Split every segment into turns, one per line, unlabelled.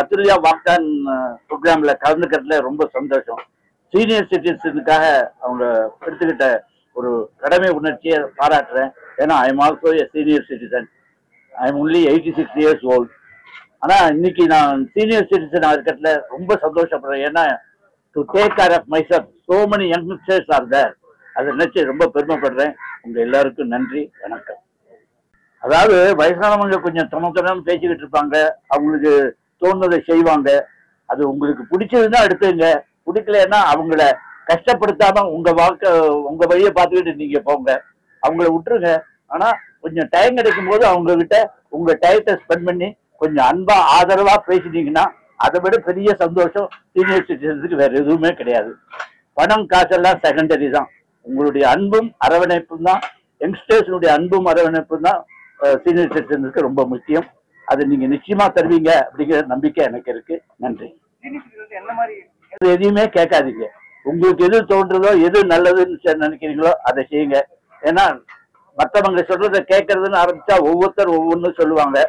அத்துல்யா வாக்தான் ப்ரோக்ராம்ல கலந்துக்கிறதுல ரொம்ப சந்தோஷம். சீனியர் சிட்டிசனுக்காக அவங்க எடுத்துக்கிட்ட ஒரு கடமை உணர்ச்சியை பாராட்டுறேன். ஏன்னா I am also a senior citizen. I am only 86 years old. ஆனால் இன்னைக்கு நான் சீனியர் சிட்டிசன் இருக்கிறதுல ரொம்ப சந்தோஷப்படுறேன். ஏன்னா to take care of myself so many youngsters are there. அதை நினைச்சு ரொம்ப பெருமைப்படுறேன். உங்க எல்லாருக்கும் நன்றி, வணக்கம். அதாவது வயசானவங்க கொஞ்சம் தமக்கணும் பேசிக்கிட்டு இருப்பாங்க, அவங்களுக்கு தோணுதை செய்வாங்க. அது உங்களுக்கு பிடிச்சதுன்னா எடுத்துங்க, பிடிக்கலன்னா அவங்கள கஷ்டப்படுத்தாம உங்க வாழ்க்கை உங்க வழியை பார்த்துக்கிட்டு நீங்க போங்க, அவங்கள விட்டுருங்க. ஆனா கொஞ்சம் டைம் கிடைக்கும் போது அவங்க கிட்ட உங்க டயத்தை ஸ்பெண்ட் பண்ணி கொஞ்சம் அன்பா ஆதரவா பேசினீங்கன்னா அதை விட பெரிய சந்தோஷம் சீனியர் சிட்டிசன்ஸுக்கு வேற எதுவுமே கிடையாது. பணம் காசெல்லாம் செகண்டரி தான். உங்களுடைய அன்பும் அரவணைப்பும் தான், யங்ஸ்டர்ஸுடைய அன்பும் அரவணைப்பும் தான் சீனியர் சிட்டிசனுக்கு ரொம்ப முக்கியம். அது நீங்க நிச்சயமா தருவீங்க அப்படிங்கிற நம்பிக்கை எனக்கு இருக்கு. நன்றி. எதையுமே கேட்காதீங்க, உங்களுக்கு எது தோன்றதோ எது நல்லதுன்னு நினைக்கிறீங்களோ அதை செய்யுங்க. ஏன்னா மற்றவங்க சொல்றதை கேட்கறதுன்னு ஆரம்பிச்சா ஒவ்வொருத்தர் ஒவ்வொன்றும் சொல்லுவாங்க.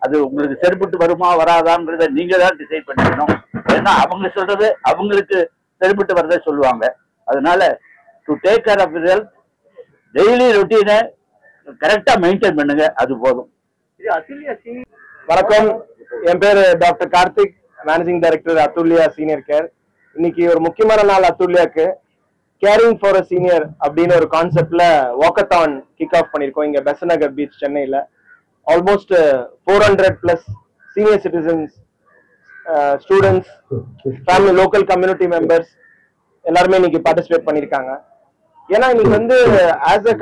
அது உங்களுக்கு சரிப்பட்டு வருமா வராதாங்கிறத நீங்க தான் டிசைட் பண்ணிக்கணும். ஏன்னா அவங்க சொல்றது அவங்களுக்கு சரிப்பட்டு வரதை சொல்லுவாங்க. அதனால to take care of health, daily ரொட்டீனை கரெக்டா மெயின்டைன் பண்ணுங்க, அது போதும்.
வணக்கம், என் பேரு doctor Karthik, managing director Athulya senior care. இன்னைக்கு ஒரு முக்கியமான நாள் அத்துல்யாக்கு. கேரிங் ஃபார் அ சீனியர் அப்படின்னு ஒரு கான்செப்ட்ல வாக்கத்தான் கிக் ஆஃப் பண்ணியிருக்கோம் இங்க பெசநகர் பீச் சென்னையில. Almost 400+ senior citizens, students, family, local community members எல்லாருமே இன்னைக்கு பார்ட்டிசிபேட் பண்ணியிருக்காங்க. ஏன்னா இன்னைக்கு வந்து ஆஸ் அ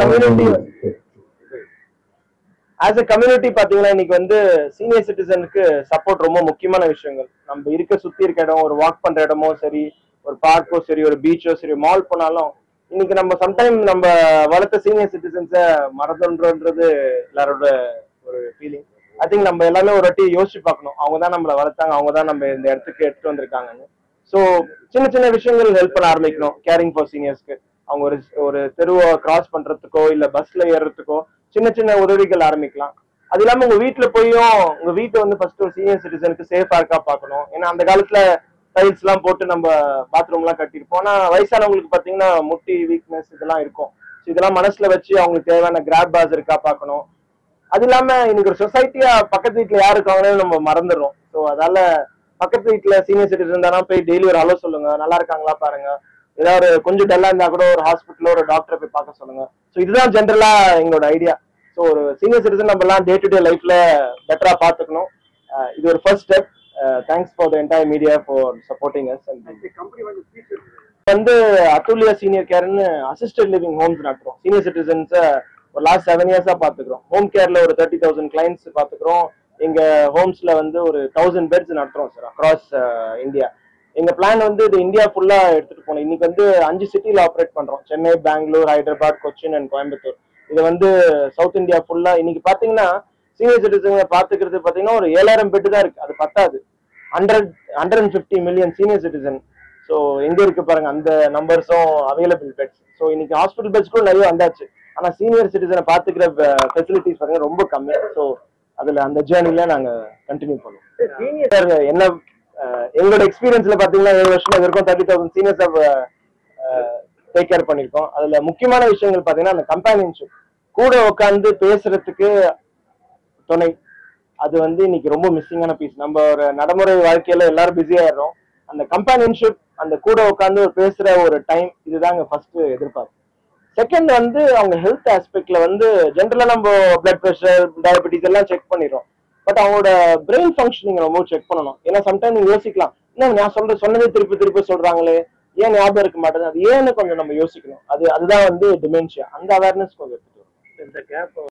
கம்யூனிட்டி பாத்தீங்கன்னா இன்னைக்கு வந்து சீனியர் சிட்டிசனுக்கு சப்போர்ட் ரொம்ப முக்கியமான விஷயங்கள். நம்ம சுத்தி இருக்க இடம், ஒரு வாக் பண்ற இடமோ சரி, ஒரு பார்க்கோ சரி, ஒரு பீச்சோ சரி, மால் போனாலும் இன்னைக்கு நம்ம சம்டைம் நம்ம வளர்த்த சீனியர் சிட்டிசன்ஸை மறந்துன்றது எல்லாரோட ஒரு ஃபீலிங். ஐ திங்க் நம்ம எல்லாமே ஒரு வாட்டி யோசிச்சு பார்க்கணும். அவங்க தான் நம்மளை வளர்த்தாங்க, அவங்க தான் நம்ம இந்த இடத்துக்கு எடுத்துட்டு வந்திருக்காங்கன்னு. ஸோ சின்ன சின்ன விஷயங்கள் ஹெல்ப் பண்ண ஆரம்பிக்கணும் கேரிங் ஃபார் சீனியர்ஸ்க்கு. அவங்க ஒரு தெருவை கிராஸ் பண்றதுக்கோ இல்ல பஸ்ல ஏறுறதுக்கோ சின்ன சின்ன உதவிகள் ஆரம்பிக்கலாம். அது இல்லாம உங்க வீட்டுல போயும் உங்க வீட்டை வந்து ஃபர்ஸ்ட் ஒரு சீனியர் சிட்டிசனுக்கு சேஃபா இருக்கா பார்க்கணும். ஏன்னா அந்த காலத்துல டைல்ஸ் எல்லாம் போட்டு நம்ம பாத்ரூம் எல்லாம் கட்டிருப்போம். ஆனா வயசானவங்களுக்கு பாத்தீங்கன்னா முட்டி வீக்னஸ் இதெல்லாம் இருக்கும். இதெல்லாம் மனசுல வச்சு அவங்களுக்கு தேவையான கிராப் பாஸ் இருக்கா பார்க்கணும். அது இல்லாம இன்னைக்கு ஒரு சொசைட்டியா பக்கத்து வீட்டுல யாரு இருக்காங்கன்னு நம்ம மறந்துடுறோம். ஸோ அதால பக்கத்து வீட்டுல சீனியர் சிட்டிசன் தானே போய் டெய்லி ஒரு ஹலோ சொல்லுங்க, நல்லா இருக்காங்களா பாருங்க. ஏதாவது கொஞ்சம் டல்லா இருந்தா கூட ஒரு ஹாஸ்பிட்டலோ ஒரு டாக்டரை போய் பார்க்க சொல்லுங்க. ஸோ இதுதான் ஜென்ரலா எங்களோட ஐடியா. ஸோ ஒரு சீனியர் சிட்டிசன் நம்ம எல்லாம் டே டு டே லைஃப்ல பெட்டரா பாத்துக்கணும். இது ஒரு first step. Thanks for the entire media for supporting us. வந்து அத்துல்யா சீனியர் கேர்னு அசிஸ்டட் லிவிங் ஹோம்ஸ் நடத்துறோம். சீனியர் சிட்டிசன்ஸை ஒரு லாஸ்ட் 7 இயர்ஸா பாத்துக்கிறோம். ஹோம் கேர்ல ஒரு 30,000 கிளைண்ட்ஸ் பாத்துக்கிறோம். எங்க ஹோம்ஸ்ல வந்து ஒரு 1000 பெட்ஸ் நடத்துறோம் சார் அக்ராஸ் இந்தியா. எங்க பிளான் வந்து இது இந்தியா ஃபுல்லா எடுத்துட்டு போனோம். இன்னைக்கு வந்து 5 சிட்டில ஆப்ரேட் பண்றோம். சென்னை, பெங்களூர், ஹைதராபாத், கொச்சின் அண்ட் கோயம்புத்தூர். இது வந்து சவுத் இந்தியா ஃபுல்லா. இன்னைக்கு பாத்தீங்கன்னா சீனியர் சிட்டிசன் பாத்துக்கிறது பாத்தீங்கன்னா ஒரு 7000 பெட் தான் இருக்கு. அது பத்தாது. 150 மில்லியன் சீனியர் சிட்டிசன். ஸோ எங்க இருக்கு பாருங்க அந்த நம்பர்ஸும் அவைலபிள் பெட்ஸ். ஸோ இன்னைக்கு ஹாஸ்பிட்டல் பெட்ஸ் கூட நிறைய வந்தாச்சு. ஆனா சீனியர் சிட்டிசனை பாத்துக்கிற ஃபெசிலிட்டிஸ் பாத்தீங்கன்னா ரொம்ப கம்மி. ஸோ அதுல அந்த ஜேர்னில நாங்க கண்டினியூ பண்ணுவோம். என்ன எங்களோட எக்ஸ்பீரியன்ஸ்ல பாத்தீங்கன்னா 7 வருஷம் வரைக்கும் 30,000 சீனியர்ஸ் டேக் கேர் பண்ணிருக்கோம். அதுல முக்கியமான விஷயங்கள் பாத்தீங்கன்னா அந்த கம்பேனியன்ஷிப், கூட உட்காந்து பேசுறதுக்கு துணை. அது வந்து இன்னைக்கு ரொம்ப மிஸ்ஸிங்கான பீஸ். நம்ம ஒரு நடைமுறை வாழ்க்கையில எல்லாரும் பிஸி ஆயிடுறோம். அந்த கம்பேனியன்ஷிப், அந்த கூட உட்காந்து பேசுற ஒரு டைம், இதுதாங்க ஃபர்ஸ்ட் எதிர்பார்ப்பு. செகண்ட் வந்து அவங்க ஹெல்த் ஆஸ்பெக்ட்ல வந்து ஜென்ரலா நம்ம பிளட் ப்ரெஷர், டயபெட்டிஸ் எல்லாம் செக் பண்ணிடுறோம். பட் அவங்களோட பிரெயின் ஃபங்க்ஷனிங் ரொம்ப செக் பண்ணணும். ஏன்னா சம்டைம் நீங்க யோசிக்கலாம், என்ன நான் சொன்னதே திருப்பி சொல்றாங்களே, ஏன் ஞாபகம் இருக்க மாட்டேங்குது, அது ஏன்னு கொஞ்சம் நம்ம யோசிக்கணும். அதுதான் வந்து டிமென்ஷியா. அந்த அவேர்னஸ் கொஞ்சம் எடுத்துட்டு வரும். இந்த கேப்